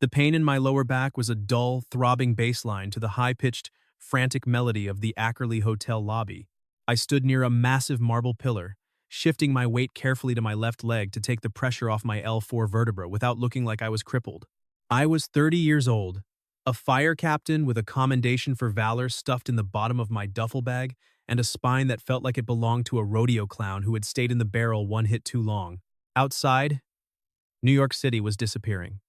The pain in my lower back was a dull, throbbing bass line to the high-pitched, frantic melody of the Ackerley Hotel lobby. I stood near a massive marble pillar, shifting my weight carefully to my left leg to take the pressure off my L4 vertebra without looking like I was crippled. I was 30 years old, a fire captain with a commendation for valor stuffed in the bottom of my duffel bag, and a spine that felt like it belonged to a rodeo clown who had stayed in the barrel one hit too long. Outside, New York City was disappearing.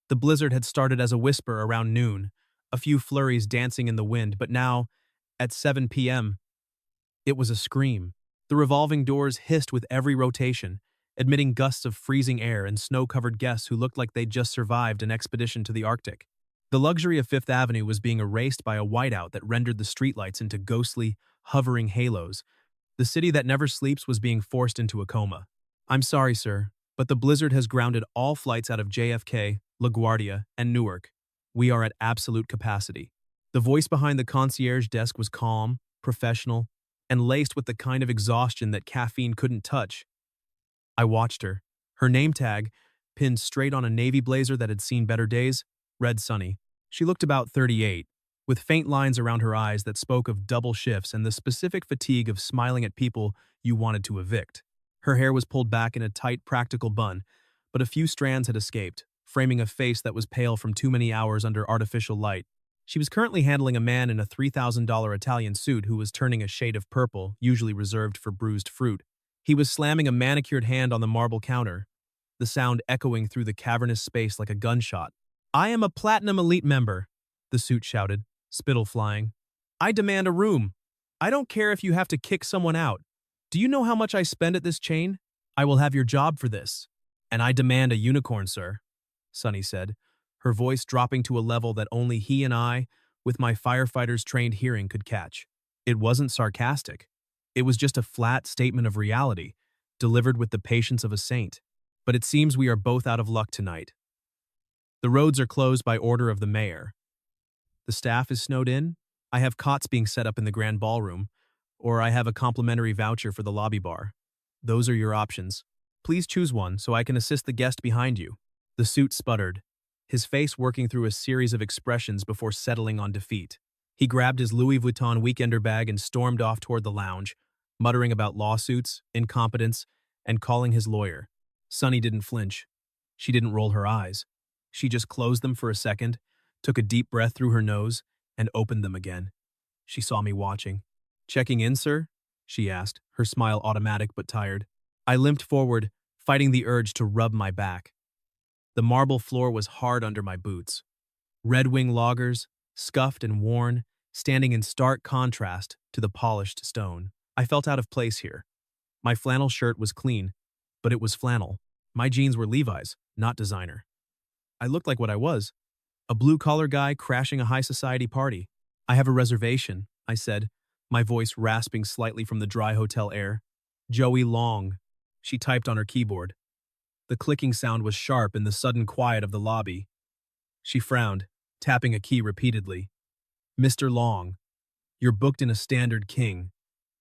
The blizzard had started as a whisper around noon, a few flurries dancing in the wind, but now, at 7 p.m., it was a scream. The revolving doors hissed with every rotation, admitting gusts of freezing air and snow-covered guests who looked like they'd just survived an expedition to the Arctic. The luxury of Fifth Avenue was being erased by a whiteout that rendered the streetlights into ghostly, hovering halos. The city that never sleeps was being forced into a coma. "I'm sorry, sir, but the blizzard has grounded all flights out of JFK, LaGuardia, and Newark. We are at absolute capacity." The voice behind the concierge desk was calm, professional, and laced with the kind of exhaustion that caffeine couldn't touch. I watched her. Her name tag, pinned straight on a navy blazer that had seen better days, read Sunny. She looked about 38, with faint lines around her eyes that spoke of double shifts and the specific fatigue of smiling at people you wanted to evict. Her hair was pulled back in a tight, practical bun, but a few strands had escaped, framing a face that was pale from too many hours under artificial light. She was currently handling a man in a $3,000 Italian suit who was turning a shade of purple, usually reserved for bruised fruit. He was slamming a manicured hand on the marble counter, the sound echoing through the cavernous space like a gunshot. "I am a Platinum Elite member," the suit shouted, spittle flying. "I demand a room. I don't care if you have to kick someone out. Do you know how much I spend at this chain? I will have your job for this. And I demand a unicorn, sir," Sunny said, her voice dropping to a level that only he and I, with my firefighter's trained hearing, could catch. It wasn't sarcastic. It was just a flat statement of reality, delivered with the patience of a saint. "But it seems we are both out of luck tonight. The roads are closed by order of the mayor. The staff is snowed in. I have cots being set up in the grand ballroom, or I have a complimentary voucher for the lobby bar. Those are your options. Please choose one so I can assist the guest behind you." The suit sputtered, his face working through a series of expressions before settling on defeat. He grabbed his Louis Vuitton weekender bag and stormed off toward the lounge, muttering about lawsuits, incompetence, and calling his lawyer. Sunny didn't flinch. She didn't roll her eyes. She just closed them for a second, took a deep breath through her nose, and opened them again. She saw me watching. "Checking in, sir?" she asked, her smile automatic but tired. I limped forward, fighting the urge to rub my back. The marble floor was hard under my boots. Red Wing loggers, scuffed and worn, standing in stark contrast to the polished stone. I felt out of place here. My flannel shirt was clean, but it was flannel. My jeans were Levi's, not designer. I looked like what I was, a blue-collar guy crashing a high society party. "I have a reservation," I said, my voice rasping slightly from the dry hotel air. "Joey Long." She typed on her keyboard. The clicking sound was sharp in the sudden quiet of the lobby. She frowned, tapping a key repeatedly. "Mr. Long, you're booked in a Standard King.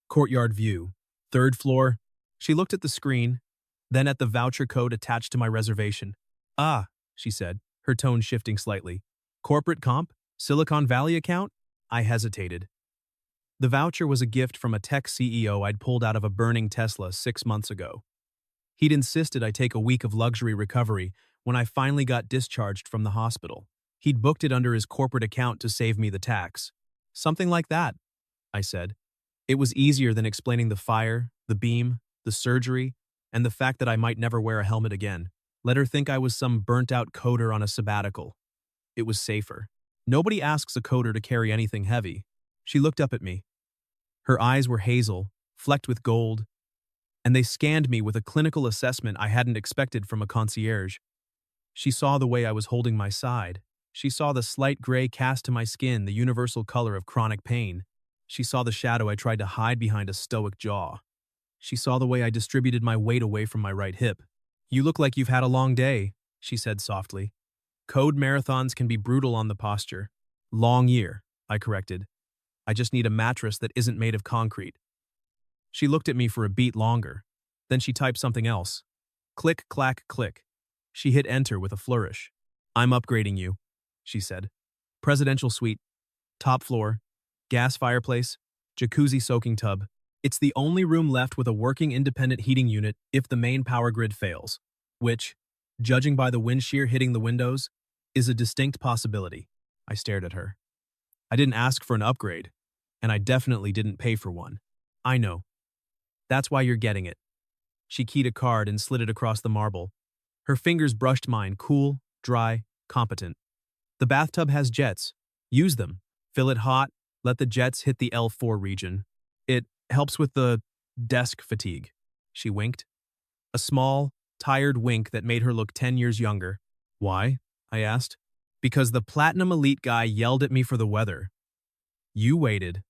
Courtyard view. 3rd floor." She looked at the screen, then at the voucher code attached to my reservation. "Ah," she said, her tone shifting slightly. "Corporate comp? Silicon Valley account?" I hesitated. The voucher was a gift from a tech CEO I'd pulled out of a burning Tesla 6 months ago. He'd insisted I take a week of luxury recovery when I finally got discharged from the hospital. He'd booked it under his corporate account to save me the tax. "Something like that," I said. It was easier than explaining the fire, the beam, the surgery, and the fact that I might never wear a helmet again. Let her think I was some burnt-out coder on a sabbatical. It was safer. Nobody asks a coder to carry anything heavy. She looked up at me. Her eyes were hazel, flecked with gold, and they scanned me with a clinical assessment I hadn't expected from a concierge. She saw the way I was holding my side. She saw the slight gray cast to my skin, the universal color of chronic pain. She saw the shadow I tried to hide behind a stoic jaw. She saw the way I distributed my weight away from my right hip. "You look like you've had a long day," she said softly. "Code marathons can be brutal on the posture." "Long year," I corrected. "I just need a mattress that isn't made of concrete." She looked at me for a beat longer. Then she typed something else. Click, clack, click. She hit enter with a flourish. I'm upgrading you, she said. Presidential suite, top floor, gas fireplace, jacuzzi soaking tub. It's the only room left with a working independent heating unit if the main power grid fails, which, judging by the wind shear hitting the windows, is a distinct possibility. I stared at her. I didn't ask for an upgrade, and I definitely didn't pay for one. I know. That's why you're getting it. She keyed a card and slid it across the marble. Her fingers brushed mine, cool, dry, competent. The bathtub has jets. Use them. Fill it hot. Let the jets hit the L4 region. It helps with the desk fatigue. She winked. A small, tired wink that made her look 10 years younger. Why? I asked. Because the Platinum Elite guy yelled at me for the weather. You waited,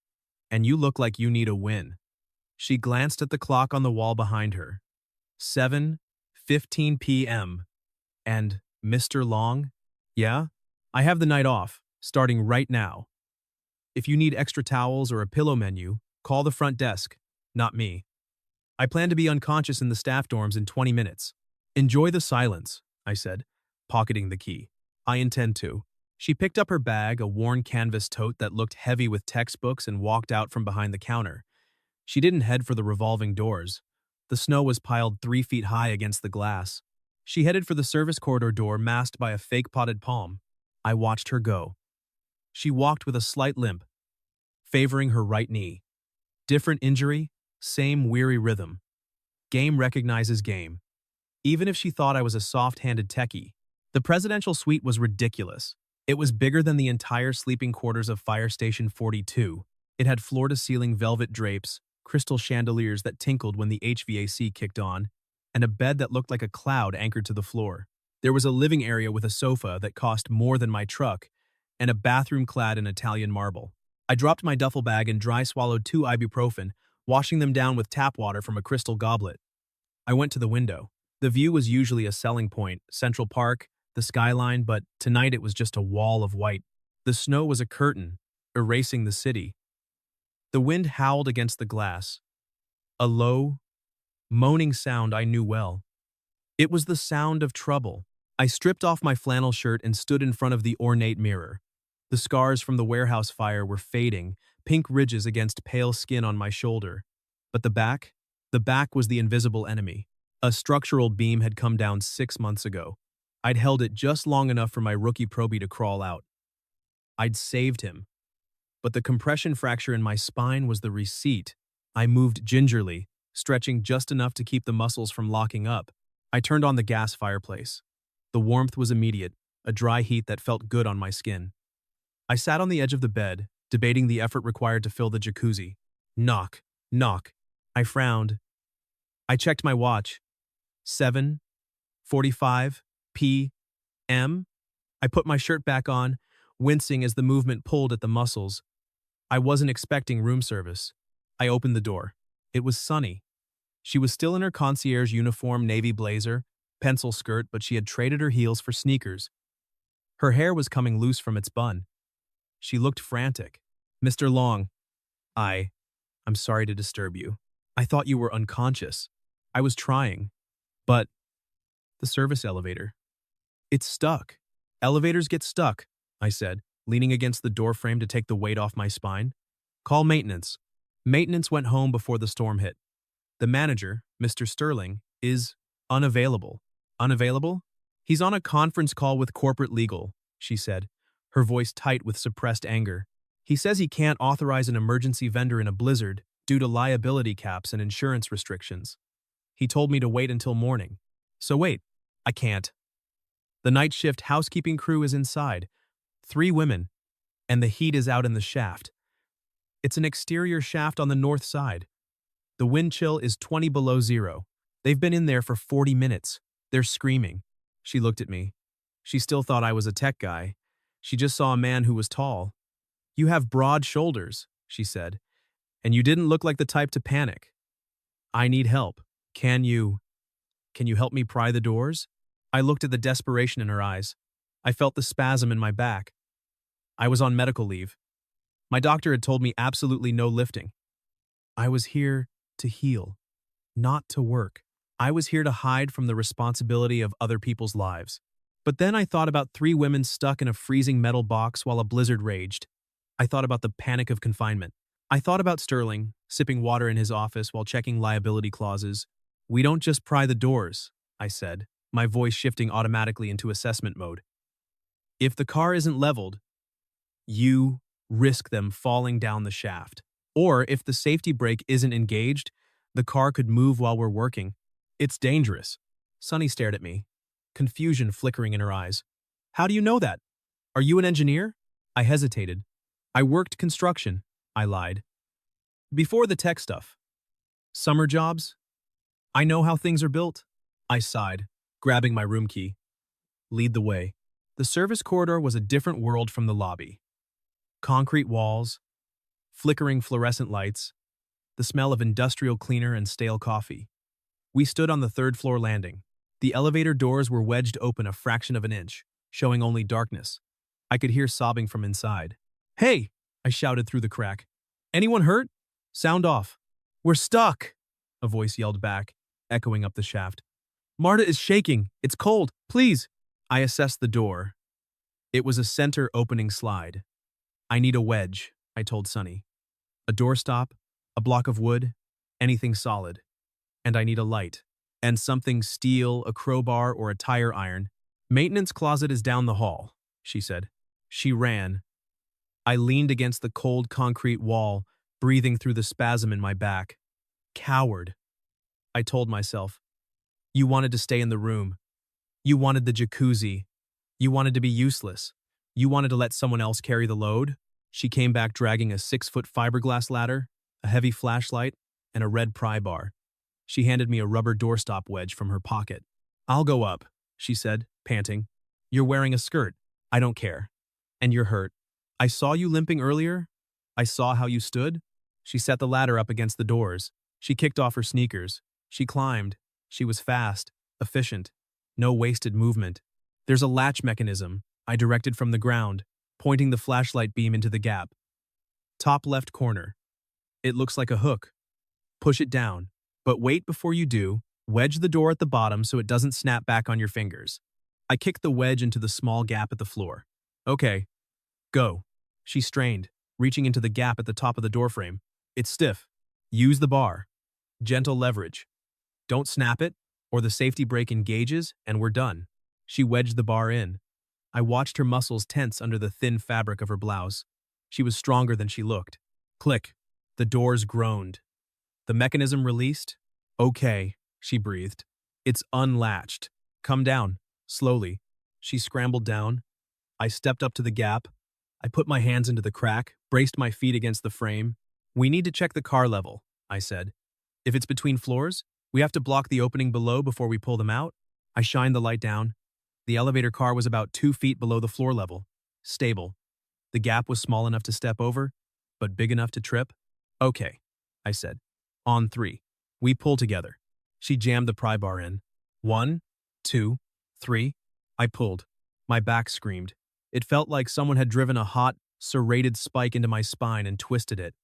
and you look like you need a win. She glanced at the clock on the wall behind her. 7:15 p.m. And Mr. Long? Yeah? I have the night off, starting right now. If you need extra towels or a pillow menu, call the front desk, not me. I plan to be unconscious in the staff dorms in 20 minutes. Enjoy the silence, I said, pocketing the key. I intend to. She picked up her bag, a worn canvas tote that looked heavy with textbooks, and walked out from behind the counter. She didn't head for the revolving doors. The snow was piled 3 feet high against the glass. She headed for the service corridor door masked by a fake potted palm. I watched her go. She walked with a slight limp, favoring her right knee. Different injury, same weary rhythm. Game recognizes game. Even if she thought I was a soft-handed techie, the presidential suite was ridiculous. It was bigger than the entire sleeping quarters of Fire Station 42. It had floor-to-ceiling velvet drapes, crystal chandeliers that tinkled when the HVAC kicked on, and a bed that looked like a cloud anchored to the floor. There was a living area with a sofa that cost more than my truck, and a bathroom clad in Italian marble. I dropped my duffel bag and dry swallowed 2 ibuprofen, washing them down with tap water from a crystal goblet. I went to the window. The view was usually a selling point, Central Park, the skyline, but tonight it was just a wall of white. The snow was a curtain, erasing the city. The wind howled against the glass. A low, moaning sound I knew well. It was the sound of trouble. I stripped off my flannel shirt and stood in front of the ornate mirror. The scars from the warehouse fire were fading, pink ridges against pale skin on my shoulder. But the back was the invisible enemy. A structural beam had come down 6 months ago. I'd held it just long enough for my rookie probie to crawl out. I'd saved him. But the compression fracture in my spine was the receipt. I moved gingerly, stretching just enough to keep the muscles from locking up. I turned on the gas fireplace. The warmth was immediate, a dry heat that felt good on my skin. I sat on the edge of the bed, debating the effort required to fill the jacuzzi. Knock, knock. I frowned. I checked my watch. 7:45 p.m. I put my shirt back on, wincing as the movement pulled at the muscles. I wasn't expecting room service. I opened the door. It was Sunny. She was still in her concierge uniform, navy blazer, pencil skirt, but she had traded her heels for sneakers. Her hair was coming loose from its bun. She looked frantic. Mr. Long, I'm sorry to disturb you. I thought you were unconscious. I was trying. But the service elevator. It's stuck. Elevators get stuck, I said, leaning against the doorframe to take the weight off my spine. Call maintenance. Maintenance went home before the storm hit. The manager, Mr. Sterling, is unavailable. Unavailable? He's on a conference call with corporate legal, she said, her voice tight with suppressed anger. He says he can't authorize an emergency vendor in a blizzard due to liability caps and insurance restrictions. He told me to wait until morning. So wait, I can't. The night shift housekeeping crew is inside. 3 women, and the heat is out in the shaft. It's an exterior shaft on the north side. The wind chill is 20 below zero. They've been in there for 40 minutes. They're screaming. She looked at me. She still thought I was a tech guy. She just saw a man who was tall. You have broad shoulders, she said, and you didn't look like the type to panic. I need help. Can you help me pry the doors? I looked at the desperation in her eyes. I felt the spasm in my back. I was on medical leave. My doctor had told me absolutely no lifting. I was here to heal, not to work. I was here to hide from the responsibility of other people's lives. But then I thought about three women stuck in a freezing metal box while a blizzard raged. I thought about the panic of confinement. I thought about Sterling, sipping water in his office while checking liability clauses. We don't just pry the doors, I said, my voice shifting automatically into assessment mode. If the car isn't leveled, you risk them falling down the shaft. Or if the safety brake isn't engaged, the car could move while we're working. It's dangerous. Sunny stared at me, confusion flickering in her eyes. How do you know that? Are you an engineer? I hesitated. I worked construction, I lied. Before the tech stuff. Summer jobs? I know how things are built. I sighed, grabbing my room key. Lead the way. The service corridor was a different world from the lobby. Concrete walls, flickering fluorescent lights, the smell of industrial cleaner and stale coffee. We stood on the third-floor landing. The elevator doors were wedged open a fraction of an inch, showing only darkness. I could hear sobbing from inside. Hey! I shouted through the crack. Anyone hurt? Sound off. We're stuck! A voice yelled back, echoing up the shaft. Marta is shaking. It's cold. Please! I assessed the door. It was a center opening slide. I need a wedge, I told Sunny. A doorstop, a block of wood, anything solid. And I need a light. And something steel, a crowbar, or a tire iron. Maintenance closet is down the hall, she said. She ran. I leaned against the cold concrete wall, breathing through the spasm in my back. Coward, I told myself. You wanted to stay in the room. You wanted the jacuzzi. You wanted to be useless. You wanted to let someone else carry the load. She came back dragging a 6-foot fiberglass ladder, a heavy flashlight, and a red pry bar. She handed me a rubber doorstop wedge from her pocket. I'll go up, she said, panting. You're wearing a skirt. I don't care. And you're hurt. I saw you limping earlier. I saw how you stood. She set the ladder up against the doors. She kicked off her sneakers. She climbed. She was fast, efficient. No wasted movement. There's a latch mechanism, I directed from the ground, pointing the flashlight beam into the gap. Top left corner. It looks like a hook. Push it down. But wait before you do. Wedge the door at the bottom so it doesn't snap back on your fingers. I kicked the wedge into the small gap at the floor. Okay. Go. She strained, reaching into the gap at the top of the doorframe. It's stiff. Use the bar. Gentle leverage. Don't snap it, or the safety brake engages and we're done. She wedged the bar in. I watched her muscles tense under the thin fabric of her blouse. She was stronger than she looked. Click. The doors groaned. The mechanism released. Okay, she breathed. It's unlatched. Come down. Slowly. She scrambled down. I stepped up to the gap. I put my hands into the crack, braced my feet against the frame. We need to check the car level, I said. If it's between floors, we have to block the opening below before we pull them out. I shined the light down. The elevator car was about 2 feet below the floor level. Stable. The gap was small enough to step over, but big enough to trip. Okay, I said. On 3. We pull together. She jammed the pry bar in. 1, 2, 3. I pulled. My back screamed. It felt like someone had driven a hot, serrated spike into my spine and twisted it.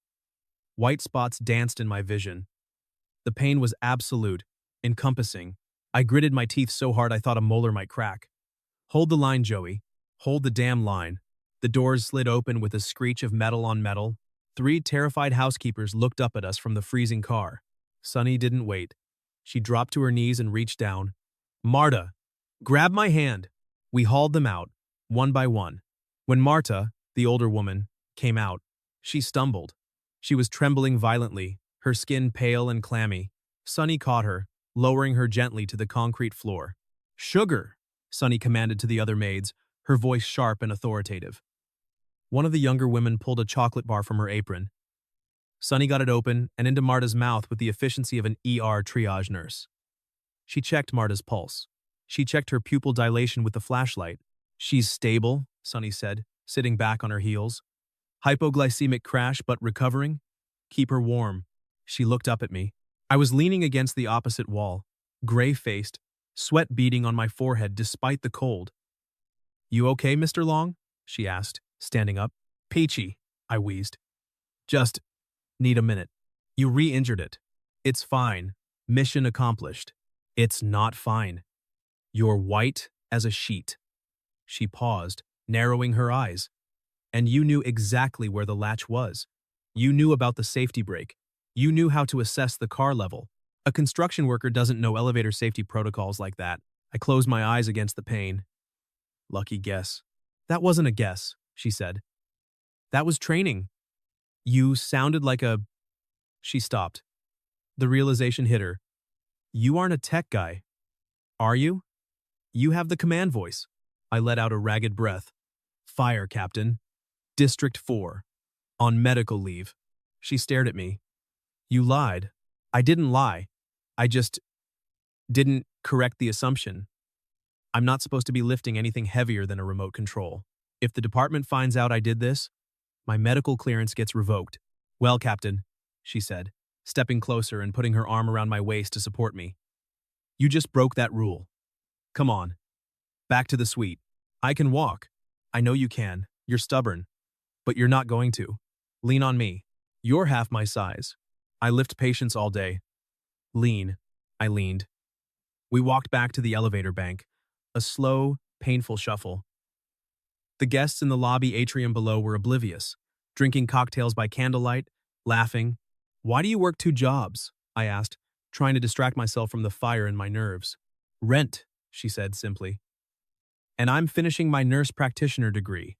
White spots danced in my vision. The pain was absolute, encompassing. I gritted my teeth so hard I thought a molar might crack. Hold the line, Joey. Hold the damn line. The doors slid open with a screech of metal on metal. 3 terrified housekeepers looked up at us from the freezing car. Sunny didn't wait. She dropped to her knees and reached down. Marta, grab my hand. We hauled them out, one by one. When Marta, the older woman, came out, she stumbled. She was trembling violently, her skin pale and clammy. Sunny caught her, lowering her gently to the concrete floor. Sugar, Sunny commanded to the other maids, her voice sharp and authoritative. One of the younger women pulled a chocolate bar from her apron. Sunny got it open and into Marta's mouth with the efficiency of an ER triage nurse. She checked Marta's pulse. She checked her pupil dilation with the flashlight. She's stable, Sunny said, sitting back on her heels. Hypoglycemic crash but recovering? Keep her warm. She looked up at me. I was leaning against the opposite wall, gray-faced, sweat beading on my forehead despite the cold. You okay, Mr. Long? She asked, standing up. Peachy, I wheezed. Just need a minute. You re-injured it. It's fine. Mission accomplished. It's not fine. You're white as a sheet. She paused, narrowing her eyes. And you knew exactly where the latch was. You knew about the safety brake. You knew how to assess the car level. A construction worker doesn't know elevator safety protocols like that. I closed my eyes against the pane. Lucky guess. That wasn't a guess, she said. That was training. You sounded like a... She stopped. The realization hit her. You aren't a tech guy. Are you? You have the command voice. I let out a ragged breath. Fire, Captain. District 4. On medical leave. She stared at me. You lied. I didn't lie. I just didn't correct the assumption. I'm not supposed to be lifting anything heavier than a remote control. If the department finds out I did this, my medical clearance gets revoked. Well, Captain, she said, stepping closer and putting her arm around my waist to support me. You just broke that rule. Come on. Back to the suite. I can walk. I know you can. You're stubborn. But you're not going to. Lean on me. You're half my size. I lift patients all day. Lean. I leaned. We walked back to the elevator bank. A slow, painful shuffle. The guests in the lobby atrium below were oblivious, drinking cocktails by candlelight, laughing. Why do you work 2 jobs? I asked, trying to distract myself from the fire in my nerves. Rent, she said simply. And I'm finishing my nurse practitioner degree.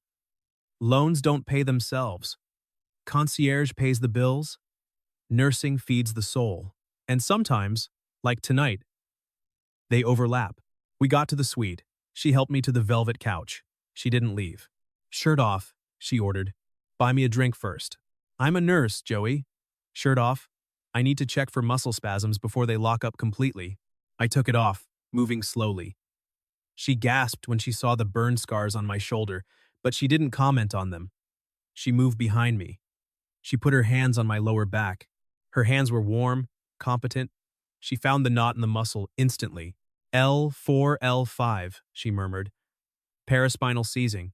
Loans don't pay themselves. Concierge pays the bills. Nursing feeds the soul. And sometimes, like tonight, they overlap. We got to the suite. She helped me to the velvet couch. She didn't leave. Shirt off, she ordered. Buy me a drink first. I'm a nurse, Joey. Shirt off. I need to check for muscle spasms before they lock up completely. I took it off, moving slowly. She gasped when she saw the burn scars on my shoulder, but she didn't comment on them. She moved behind me. She put her hands on my lower back. Her hands were warm, competent. She found the knot in the muscle instantly. L4, L5, she murmured. Paraspinal seizing.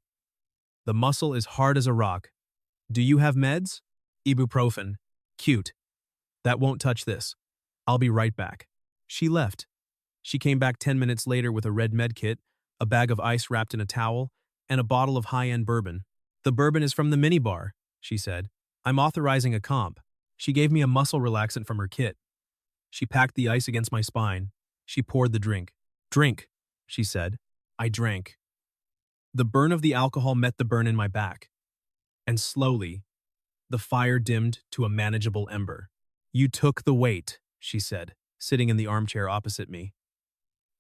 The muscle is hard as a rock. Do you have meds? Ibuprofen. Cute. That won't touch this. I'll be right back. She left. She came back 10 minutes later with a red med kit, a bag of ice wrapped in a towel, and a bottle of high-end bourbon. The bourbon is from the minibar, she said. I'm authorizing a comp. She gave me a muscle relaxant from her kit. She packed the ice against my spine. She poured the drink. Drink, she said. I drank. The burn of the alcohol met the burn in my back. And slowly, the fire dimmed to a manageable ember. You took the weight, she said, sitting in the armchair opposite me.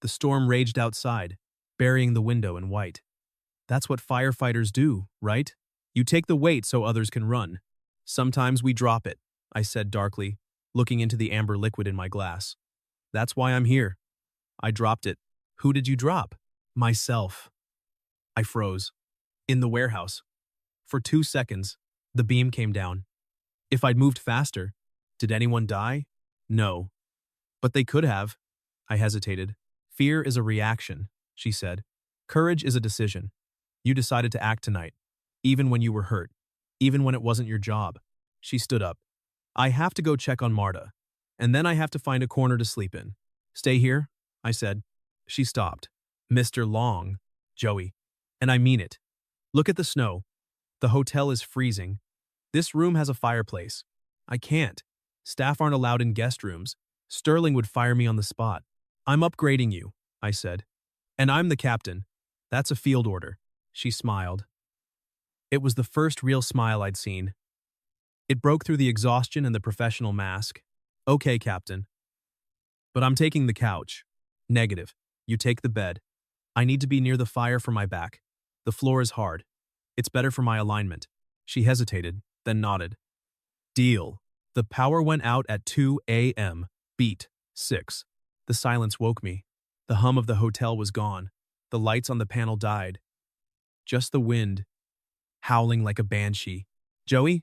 The storm raged outside, burying the window in white. That's what firefighters do, right? You take the weight so others can run. Sometimes we drop it, I said darkly, looking into the amber liquid in my glass. That's why I'm here. I dropped it. Who did you drop? Myself. I froze. In the warehouse. For 2 seconds, the beam came down. If I'd moved faster, did anyone die? No. But they could have. I hesitated. Fear is a reaction, she said. Courage is a decision. You decided to act tonight, even when you were hurt, even when it wasn't your job. She stood up. I have to go check on Marta, and then I have to find a corner to sleep in. Stay here, I said. She stopped. Mr. Long, Joey. And I mean it. Look at the snow. The hotel is freezing. This room has a fireplace. I can't. Staff aren't allowed in guest rooms. Sterling would fire me on the spot. I'm upgrading you, I said. And I'm the captain. That's a field order. She smiled. It was the first real smile I'd seen. It broke through the exhaustion and the professional mask. Okay, Captain. But I'm taking the couch. Negative. You take the bed. I need to be near the fire for my back. The floor is hard. It's better for my alignment. She hesitated, then nodded. Deal. The power went out at 2 a.m. Beat. 6. The silence woke me. The hum of the hotel was gone. The lights on the panel died. Just the wind, howling like a banshee. Joey?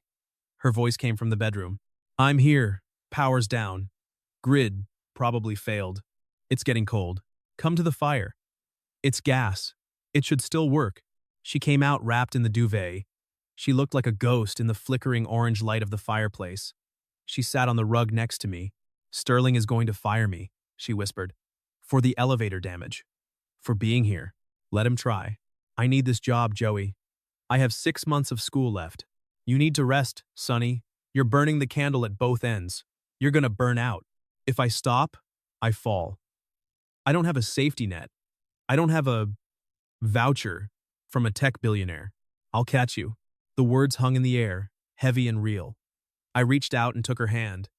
Her voice came from the bedroom. I'm here. Power's down. Grid probably failed. It's getting cold. Come to the fire. It's gas. It should still work. She came out wrapped in the duvet. She looked like a ghost in the flickering orange light of the fireplace. She sat on the rug next to me. Sterling is going to fire me, she whispered. For the elevator damage. For being here. Let him try. I need this job, Joey. I have 6 months of school left. You need to rest, Sonny. You're burning the candle at both ends. You're gonna burn out. If I stop, I fall. I don't have a safety net. I don't have a voucher from a tech billionaire. I'll catch you. The words hung in the air, heavy and real. I reached out and took her hand.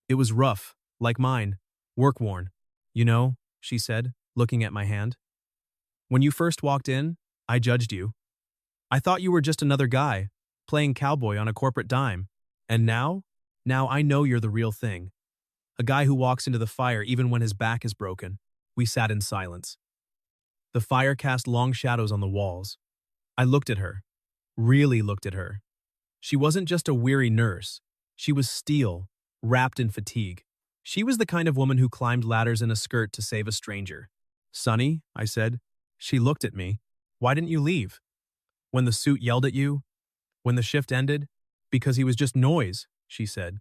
It was rough, like mine, work-worn. You know, she said, looking at my hand. When you first walked in, I judged you. I thought you were just another guy, playing cowboy on a corporate dime. And now I know you're the real thing. A guy who walks into the fire even when his back is broken. We sat in silence. The fire cast long shadows on the walls. I looked at her, really looked at her. She wasn't just a weary nurse. She was steel, wrapped in fatigue. She was the kind of woman who climbed ladders in a skirt to save a stranger. Sonny, I said. She looked at me. Why didn't you leave? When the suit yelled at you? When the shift ended? Because he was just noise, she said.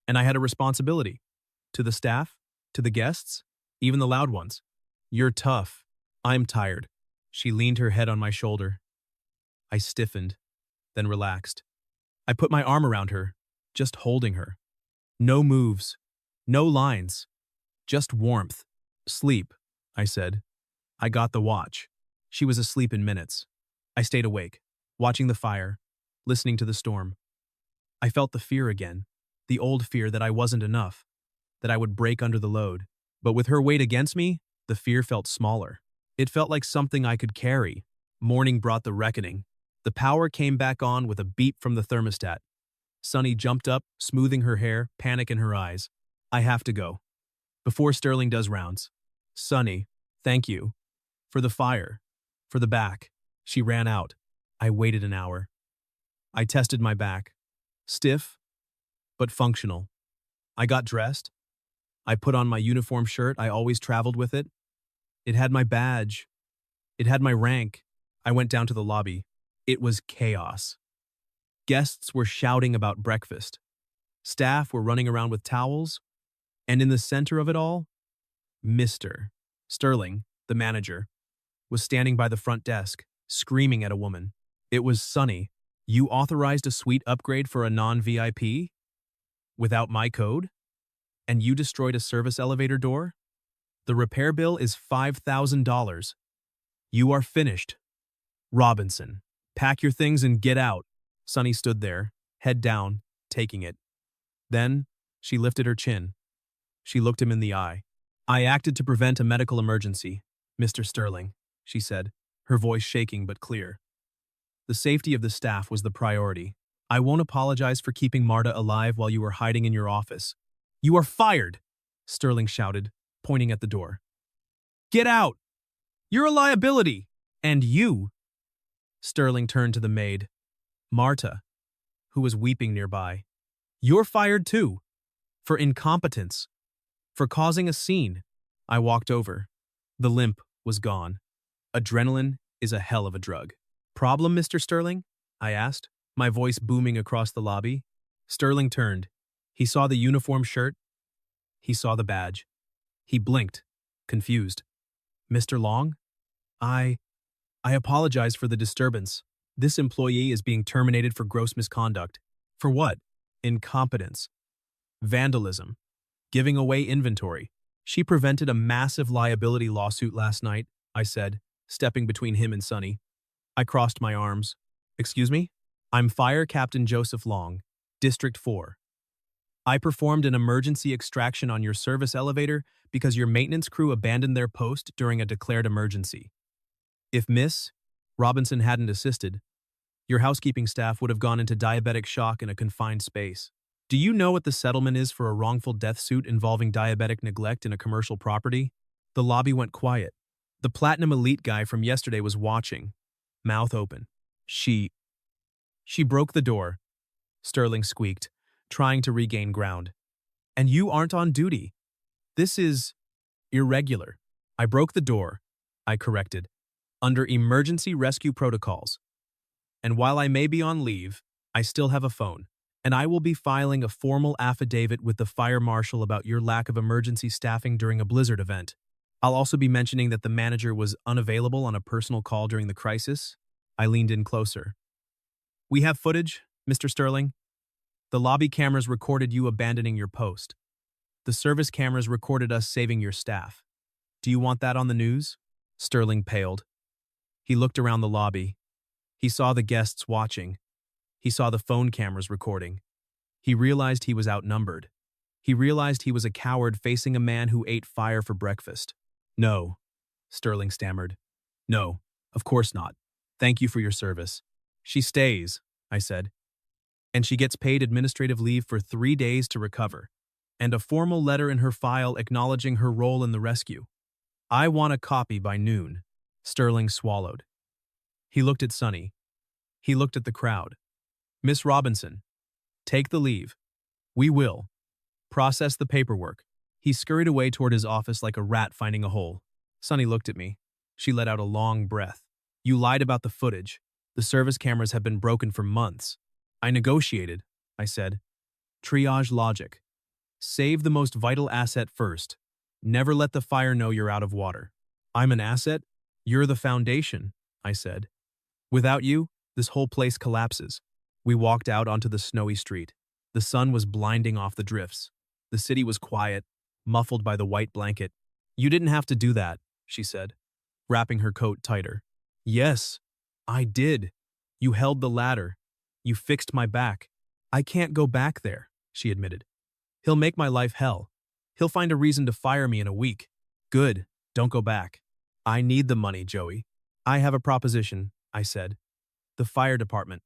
And I had a responsibility. To the staff, to the guests, even the loud ones. You're tough. I'm tired. She leaned her head on my shoulder. I stiffened, then relaxed. I put my arm around her, just holding her. No moves, no lines, just warmth. Sleep, I said. I got the watch. She was asleep in minutes. I stayed awake, watching the fire, listening to the storm. I felt the fear again, the old fear that I wasn't enough, that I would break under the load. But with her weight against me, the fear felt smaller. It felt like something I could carry. Morning brought the reckoning. The power came back on with a beep from the thermostat. Sunny jumped up, smoothing her hair, panic in her eyes. I have to go. Before Sterling does rounds. Sunny, thank you. For the fire. For the back. She ran out. I waited an hour. I tested my back. Stiff, but functional. I got dressed. I put on my uniform shirt. I always traveled with it. It had my badge. It had my rank. I went down to the lobby. It was chaos. Guests were shouting about breakfast. Staff were running around with towels. And in the center of it all, Mr. Sterling, the manager, was standing by the front desk, screaming at a woman. It was Sunny. You authorized a suite upgrade for a non-VIP? Without my code? And you destroyed a service elevator door? The repair bill is $5,000. You are finished. Robinson, pack your things and get out. Sunny stood there, head down, taking it. Then, she lifted her chin. She looked him in the eye. I acted to prevent a medical emergency, Mr. Sterling, she said, her voice shaking but clear. The safety of the staff was the priority. I won't apologize for keeping Marta alive while you were hiding in your office. You are fired, Sterling shouted, pointing at the door. Get out! You're a liability! And you! Sterling turned to the maid, Marta, who was weeping nearby. You're fired too. For incompetence. For causing a scene. I walked over. The limp was gone. Adrenaline is a hell of a drug. Problem, Mr. Sterling? I asked, my voice booming across the lobby. Sterling turned. He saw the uniform shirt. He saw the badge. He blinked, confused. Mr. Long? I apologize for the disturbance. This employee is being terminated for gross misconduct. For what? Incompetence. Vandalism. Giving away inventory. She prevented a massive liability lawsuit last night, I said, stepping between him and Sunny. I crossed my arms. Excuse me? I'm Fire Captain Joseph Long, District 4. I performed an emergency extraction on your service elevator because your maintenance crew abandoned their post during a declared emergency. If Miss Robinson hadn't assisted, your housekeeping staff would have gone into diabetic shock in a confined space. Do you know what the settlement is for a wrongful death suit involving diabetic neglect in a commercial property? The lobby went quiet. The Platinum Elite guy from yesterday was watching, mouth open. She broke the door, Sterling squeaked, trying to regain ground. And you aren't on duty. This is irregular. I broke the door, I corrected, under emergency rescue protocols. And while I may be on leave, I still have a phone, and I will be filing a formal affidavit with the fire marshal about your lack of emergency staffing during a blizzard event. I'll also be mentioning that the manager was unavailable on a personal call during the crisis. I leaned in closer. We have footage, Mr. Sterling. The lobby cameras recorded you abandoning your post. The service cameras recorded us saving your staff. Do you want that on the news? Sterling paled. He looked around the lobby. He saw the guests watching. He saw the phone cameras recording. He realized he was outnumbered. He realized he was a coward facing a man who ate fire for breakfast. No, Sterling stammered. No, of course not. Thank you for your service. She stays, I said. And she gets paid administrative leave for 3 days to recover, and a formal letter in her file acknowledging her role in the rescue. I want a copy by noon. Sterling swallowed. He looked at Sonny. He looked at the crowd. Miss Robinson, take the leave. We will. Process the paperwork. He scurried away toward his office like a rat finding a hole. Sonny looked at me. She let out a long breath. You lied about the footage. The service cameras have been broken for months. I negotiated, I said. Triage logic. Save the most vital asset first. Never let the fire know you're out of water. I'm an asset. You're the foundation, I said. Without you, this whole place collapses. We walked out onto the snowy street. The sun was blinding off the drifts. The city was quiet, muffled by the white blanket. You didn't have to do that, she said, wrapping her coat tighter. Yes, I did. You held the ladder. You fixed my back. I can't go back there, she admitted. He'll make my life hell. He'll find a reason to fire me in a week. Good, don't go back. I need the money, Joey. I have a proposition, I said. The fire department.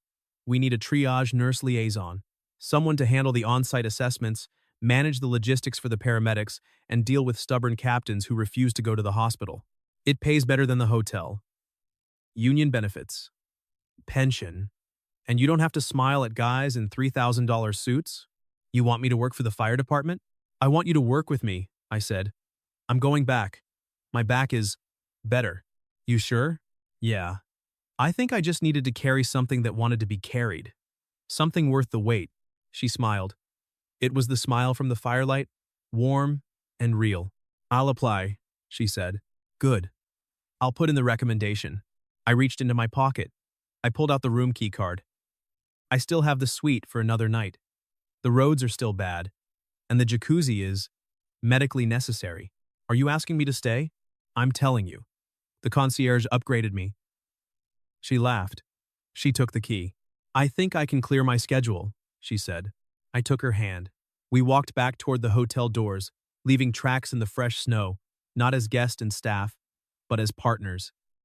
We need a triage nurse liaison, someone to handle the on-site assessments, manage the logistics for the paramedics, and deal with stubborn captains who refuse to go to the hospital. It pays better than the hotel. Union benefits. Pension. And you don't have to smile at guys in $3,000 suits? You want me to work for the fire department? I want you to work with me, I said. I'm going back. My back is better. You sure? Yeah. I think I just needed to carry something that wanted to be carried. Something worth the wait. She smiled. It was the smile from the firelight, warm and real. I'll apply, she said. Good. I'll put in the recommendation. I reached into my pocket. I pulled out the room key card. I still have the suite for another night. The roads are still bad, and the jacuzzi is medically necessary. Are you asking me to stay? I'm telling you. The concierge upgraded me. She laughed. She took the key. I think I can clear my schedule, she said. I took her hand. We walked back toward the hotel doors, leaving tracks in the fresh snow, not as guest and staff, but as partners.